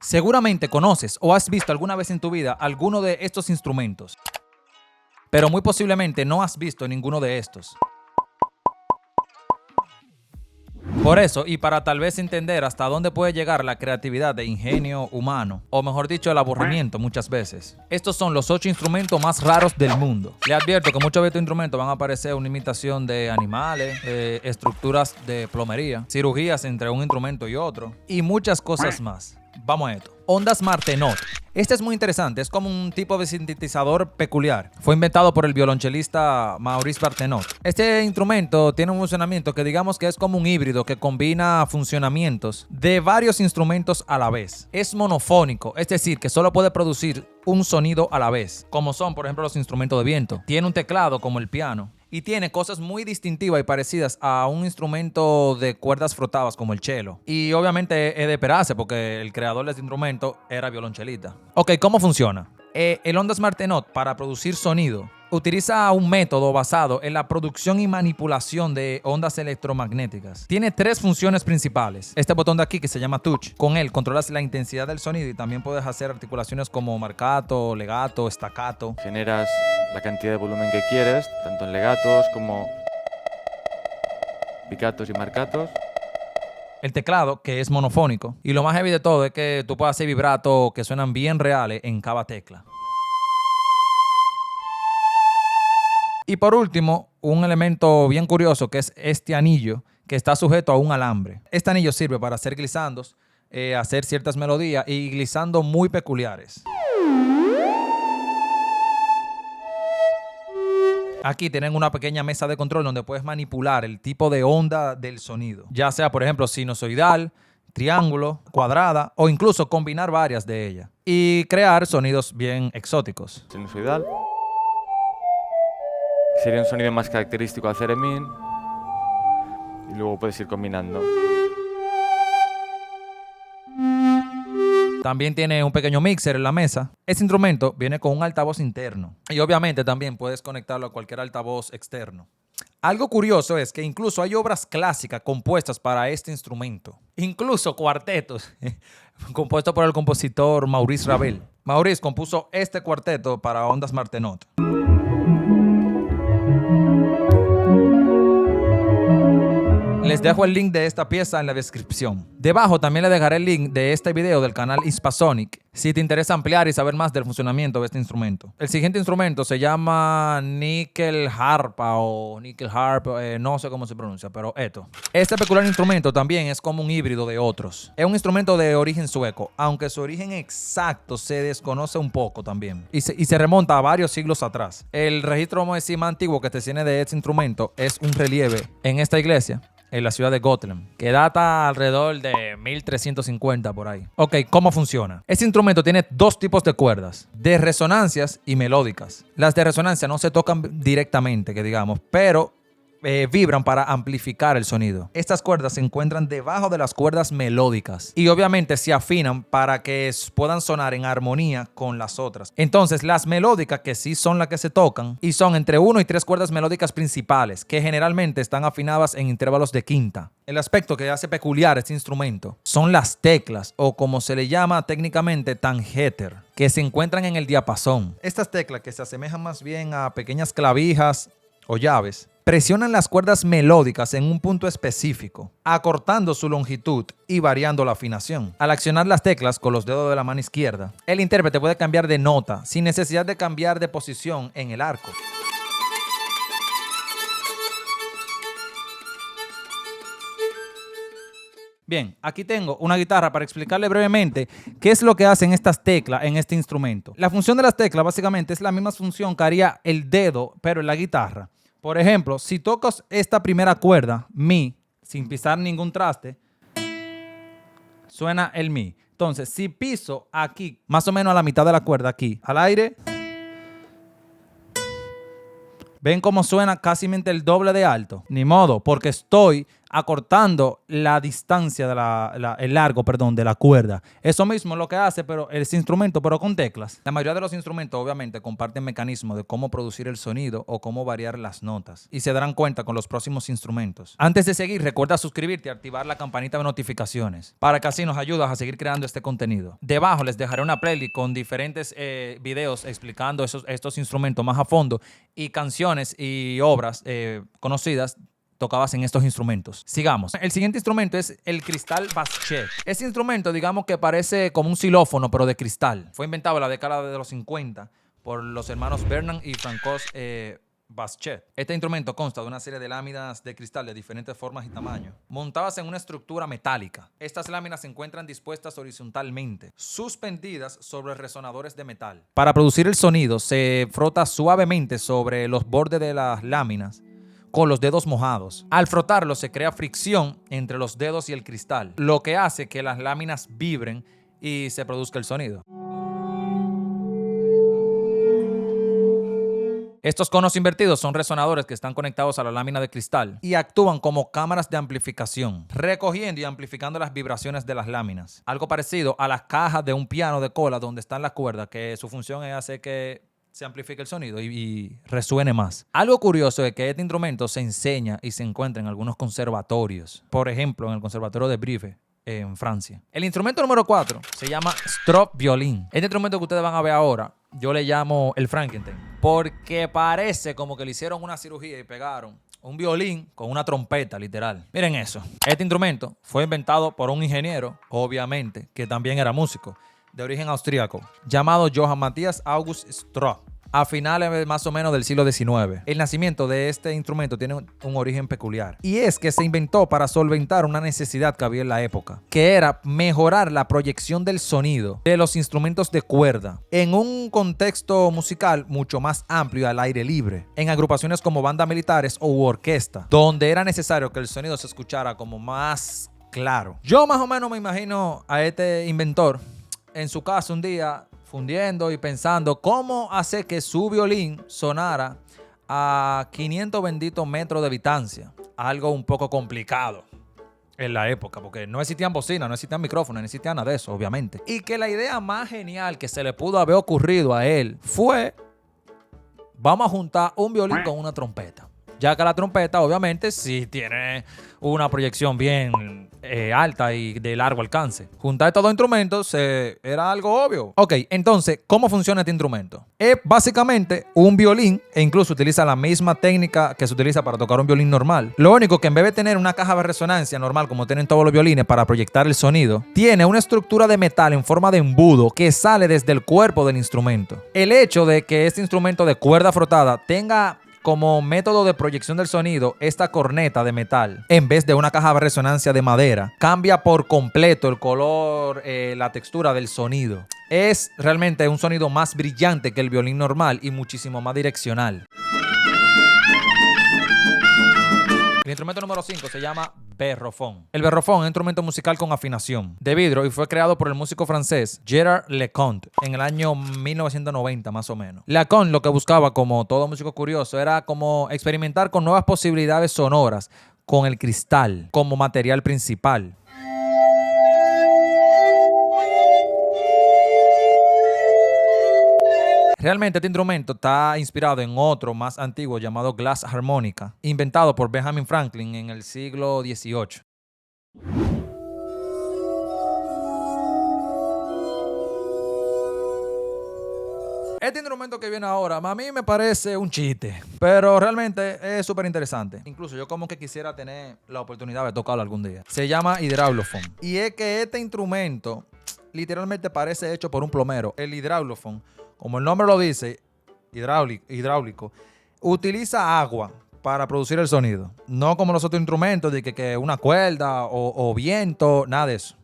Seguramente conoces o has visto alguna vez en tu vida alguno de estos instrumentos, pero muy posiblemente no has visto ninguno de estos. Por eso, y para tal vez entender hasta dónde puede llegar la creatividad e ingenio humano, o mejor dicho, el aburrimiento muchas veces, estos son los 8 instrumentos más raros del mundo. Le advierto que muchos de estos instrumentos van a parecer una imitación de animales, estructuras de plomería, cirugías entre un instrumento y otro, y muchas cosas más. Vamos a esto. Ondas Martenot. Este es muy interesante, es como un tipo de sintetizador peculiar. Fue inventado por el violonchelista Maurice Martenot. Este instrumento tiene un funcionamiento que digamos que es como un híbrido que combina funcionamientos de varios instrumentos a la vez. Es monofónico, es decir, que solo puede producir un sonido a la vez, como son por ejemplo los instrumentos de viento. Tiene un teclado como el piano. Y tiene cosas muy distintivas y parecidas a un instrumento de cuerdas frotadas como el cello. Y obviamente es de esperarse porque el creador de este instrumento era violonchelista. Ok, ¿cómo funciona? El Ondas Martenot, para producir sonido, utiliza un método basado en la producción y manipulación de ondas electromagnéticas. Tiene 3 funciones principales. Este botón de aquí que se llama touch. Con él controlas la intensidad del sonido y también puedes hacer articulaciones como marcato, legato, staccato. Generas la cantidad de volumen que quieres, tanto en legatos como picatos y marcatos. El teclado, que es monofónico. Y lo más heavy de todo es que tú puedes hacer vibratos que suenan bien reales en cada tecla. Y por último, un elemento bien curioso que es este anillo que está sujeto a un alambre. Este anillo sirve para hacer glisandos, hacer ciertas melodías y glisandos muy peculiares. Aquí tienen una pequeña mesa de control donde puedes manipular el tipo de onda del sonido. Ya sea, por ejemplo, sinusoidal, triángulo, cuadrada o incluso combinar varias de ellas. Y crear sonidos bien exóticos. Sinusoidal. Sería un sonido más característico al theremin. Y luego puedes ir combinando. También tiene un pequeño mixer en la mesa. Este instrumento viene con un altavoz interno. Y obviamente también puedes conectarlo a cualquier altavoz externo. Algo curioso es que incluso hay obras clásicas compuestas para este instrumento. Incluso cuartetos compuestos por el compositor Maurice Ravel. Maurice compuso este cuarteto para Ondas Martenot. Les dejo el link de esta pieza en la descripción. Debajo también le dejaré el link de este video del canal Hispasonic si te interesa ampliar y saber más del funcionamiento de este instrumento. El siguiente instrumento se llama Nickel Harp o Nickel Harp, no sé cómo se pronuncia, pero esto. Este peculiar instrumento también es como un híbrido de otros. Es un instrumento de origen sueco, aunque su origen exacto se desconoce un poco también. Y se remonta a varios siglos atrás. El registro, vamos a decir, más antiguo que se tiene de este instrumento es un relieve en esta iglesia en la ciudad de Gotland, que data alrededor de 1350 por ahí. Ok, ¿cómo funciona? Este instrumento tiene 2 tipos de cuerdas, de resonancias y melódicas. Las de resonancia no se tocan directamente, que digamos, pero vibran para amplificar el sonido. Estas cuerdas se encuentran debajo de las cuerdas melódicas y obviamente se afinan para que puedan sonar en armonía con las otras. Entonces las melódicas, que sí son las que se tocan, y son entre 1 y 3 cuerdas melódicas principales que generalmente están afinadas en intervalos de quinta. El aspecto que hace peculiar este instrumento son las teclas, o como se le llama técnicamente, tangéter, que se encuentran en el diapasón. Estas teclas, que se asemejan más bien a pequeñas clavijas o llaves, presionan las cuerdas melódicas en un punto específico, acortando su longitud y variando la afinación. Al accionar las teclas con los dedos de la mano izquierda, el intérprete puede cambiar de nota sin necesidad de cambiar de posición en el arco. Bien, aquí tengo una guitarra para explicarle brevemente qué es lo que hacen estas teclas en este instrumento. La función de las teclas básicamente es la misma función que haría el dedo, pero en la guitarra. Por ejemplo, si tocas esta primera cuerda, mi, sin pisar ningún traste, suena el mi. Entonces, si piso aquí, más o menos a la mitad de la cuerda aquí, al aire, ¿ven cómo suena casi el doble de alto? Ni modo, porque estoy acortando la distancia el largo, perdón, de la cuerda. Eso mismo es lo que hace pero ese instrumento, pero con teclas. La mayoría de los instrumentos obviamente comparten mecanismos de cómo producir el sonido o cómo variar las notas. Y se darán cuenta con los próximos instrumentos. Antes de seguir, recuerda suscribirte y activar la campanita de notificaciones para que así nos ayudas a seguir creando este contenido. Debajo les dejaré una playlist con diferentes videos explicando estos instrumentos más a fondo y canciones y obras conocidas tocadas en estos instrumentos. Sigamos. El siguiente instrumento es el cristal Basché. Este instrumento, digamos que parece como un xilófono, pero de cristal. Fue inventado en la década de los 50 por los hermanos Bernard y Francois Basché. Este instrumento consta de una serie de láminas de cristal de diferentes formas y tamaños, montadas en una estructura metálica. Estas láminas se encuentran dispuestas horizontalmente, suspendidas sobre resonadores de metal. Para producir el sonido, se frota suavemente sobre los bordes de las láminas con los dedos mojados. Al frotarlo se crea fricción entre los dedos y el cristal, lo que hace que las láminas vibren y se produzca el sonido. Estos conos invertidos son resonadores que están conectados a la lámina de cristal y actúan como cámaras de amplificación, recogiendo y amplificando las vibraciones de las láminas. Algo parecido a las cajas de un piano de cola donde están las cuerdas, que su función es hacer que se amplifique el sonido y resuene más. Algo curioso es que este instrumento se enseña y se encuentra en algunos conservatorios. Por ejemplo, en el Conservatorio de Brive, en Francia. El instrumento número 4 se llama Strop Violin. Este instrumento que ustedes van a ver ahora, yo le llamo el Frankenstein, porque parece como que le hicieron una cirugía y pegaron un violín con una trompeta, literal. Miren eso. Este instrumento fue inventado por un ingeniero, obviamente, que también era músico, de origen austríaco, llamado Johann Matthias August Strop, a finales más o menos del siglo XIX. El nacimiento de este instrumento tiene un origen peculiar, y es que se inventó para solventar una necesidad que había en la época, que era mejorar la proyección del sonido de los instrumentos de cuerda en un contexto musical mucho más amplio y al aire libre, en agrupaciones como bandas militares u orquesta, donde era necesario que el sonido se escuchara como más claro. Yo más o menos me imagino a este inventor en su casa un día fundiendo y pensando cómo hacer que su violín sonara a 500 benditos metros de distancia. Algo un poco complicado en la época, porque no existían bocinas, no existían micrófonos, no existía nada de eso, obviamente. Y que la idea más genial que se le pudo haber ocurrido a él fue: vamos a juntar un violín con una trompeta. Ya que la trompeta, obviamente, sí tiene una proyección bien alta y de largo alcance. Juntar estos dos instrumentos era algo obvio. Ok, entonces, ¿cómo funciona este instrumento? Es básicamente un violín, e incluso utiliza la misma técnica que se utiliza para tocar un violín normal. Lo único que en vez de tener una caja de resonancia normal, como tienen todos los violines para proyectar el sonido, tiene una estructura de metal en forma de embudo que sale desde el cuerpo del instrumento. El hecho de que este instrumento de cuerda frotada tenga como método de proyección del sonido esta corneta de metal en vez de una caja de resonancia de madera cambia por completo el color, la textura del sonido. Es realmente un sonido más brillante que el violín normal y muchísimo más direccional. El instrumento número 5 se llama berrofón. El berrofón es un instrumento musical con afinación de vidrio y fue creado por el músico francés Gerard Leconte en el año 1990 más o menos. Leconte lo que buscaba, como todo músico curioso, era como experimentar con nuevas posibilidades sonoras con el cristal como material principal. Realmente este instrumento está inspirado en otro más antiguo llamado glass harmonica, inventado por Benjamin Franklin en el siglo XVIII. Este instrumento que viene ahora, a mí me parece un chiste, pero realmente es súper interesante. Incluso yo como que quisiera tener la oportunidad de tocarlo algún día. Se llama hidráulofón. Y es que este instrumento literalmente parece hecho por un plomero. El hidráulofón, como el nombre lo dice, hidráulico, utiliza agua para producir el sonido. No como los otros instrumentos de que una cuerda o viento, nada de eso.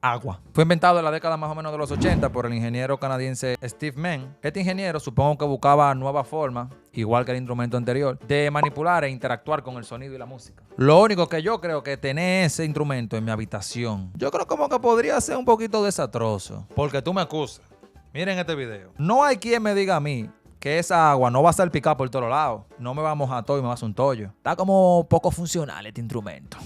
Agua. Fue inventado en la década más o menos de los 80 por el ingeniero canadiense Steve Mann. Este ingeniero supongo que buscaba nuevas formas, igual que el instrumento anterior, de manipular e interactuar con el sonido y la música. Lo único que yo creo que tener ese instrumento en mi habitación, yo creo como que podría ser un poquito desastroso. Porque tú me acusas. Miren este video. No hay quien me diga a mí que esa agua no va a salpicar por todos lados. No me va a mojar todo y me va a hacer un tollo. Está como poco funcional este instrumento.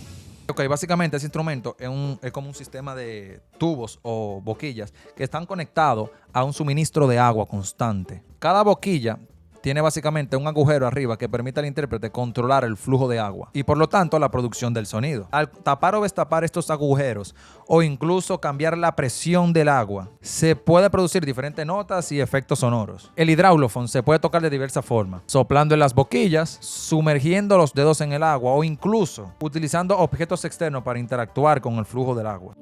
Ok, básicamente ese instrumento es como un sistema de tubos o boquillas que están conectados a un suministro de agua constante. Cada boquilla tiene básicamente un agujero arriba que permite al intérprete controlar el flujo de agua y por lo tanto la producción del sonido. Al tapar o destapar estos agujeros o incluso cambiar la presión del agua, se puede producir diferentes notas y efectos sonoros. El hidráulofón se puede tocar de diversas formas, soplando en las boquillas, sumergiendo los dedos en el agua o incluso utilizando objetos externos para interactuar con el flujo del agua.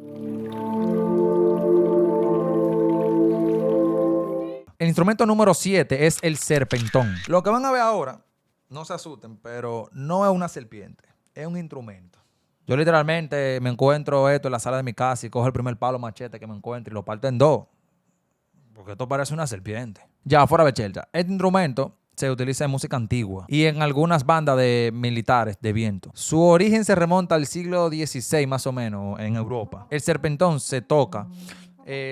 El instrumento número 7 es el serpentón. Lo que van a ver ahora, no se asusten, pero no es una serpiente, es un instrumento. Yo literalmente me encuentro esto en la sala de mi casa y cojo el primer palo machete que me encuentro y lo parto en dos. Porque esto parece una serpiente. Ya, fuera de chelcha. Este instrumento se utiliza en música antigua y en algunas bandas de militares de viento. Su origen se remonta al siglo XVI más o menos en Europa. El serpentón se toca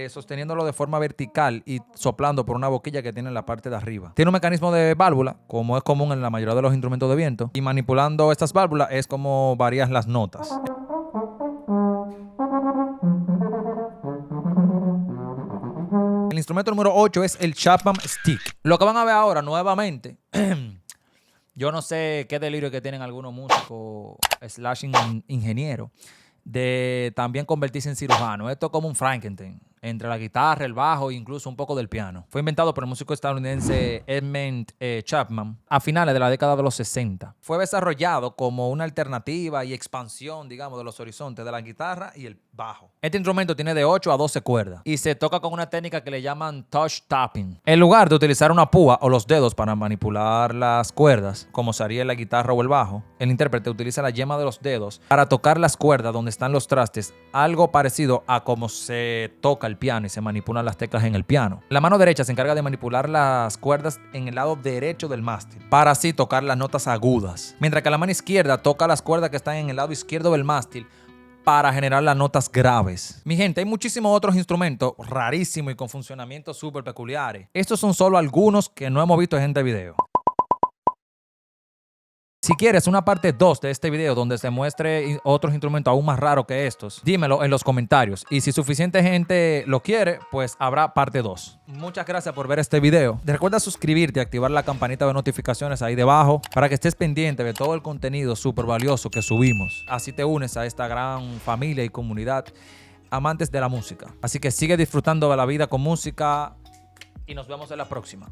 sosteniéndolo de forma vertical y soplando por una boquilla que tiene en la parte de arriba. Tiene un mecanismo de válvula, como es común en la mayoría de los instrumentos de viento, y manipulando estas válvulas es como varían las notas. El instrumento número 8 es el Chapman Stick. Lo que van a ver ahora nuevamente, yo no sé qué delirio que tienen algunos músicos / ingenieros de también convertirse en cirujano. Esto es como un Frankenstein, entre la guitarra, el bajo e incluso un poco del piano. Fue inventado por el músico estadounidense Edmund Chapman a finales de la década de los 60. Fue desarrollado como una alternativa y expansión, digamos, de los horizontes de la guitarra y el bajo. Este instrumento tiene de 8 a 12 cuerdas y se toca con una técnica que le llaman touch tapping. En lugar de utilizar una púa o los dedos para manipular las cuerdas, como se haría en la guitarra o el bajo, el intérprete utiliza la yema de los dedos para tocar las cuerdas donde están los trastes, algo parecido a como se toca el piano y se manipulan las teclas en el piano. La mano derecha se encarga de manipular las cuerdas en el lado derecho del mástil para así tocar las notas agudas, mientras que la mano izquierda toca las cuerdas que están en el lado izquierdo del mástil para generar las notas graves. Mi gente, hay muchísimos otros instrumentos rarísimos y con funcionamientos súper peculiares. Estos son solo algunos que no hemos visto en este video. Si quieres una parte 2 de este video donde se muestre otros instrumentos aún más raros que estos, dímelo en los comentarios. Y si suficiente gente lo quiere, pues habrá parte 2. Muchas gracias por ver este video. Recuerda suscribirte y activar la campanita de notificaciones ahí debajo para que estés pendiente de todo el contenido súper valioso que subimos. Así te unes a esta gran familia y comunidad amantes de la música. Así que sigue disfrutando de la vida con música y nos vemos en la próxima.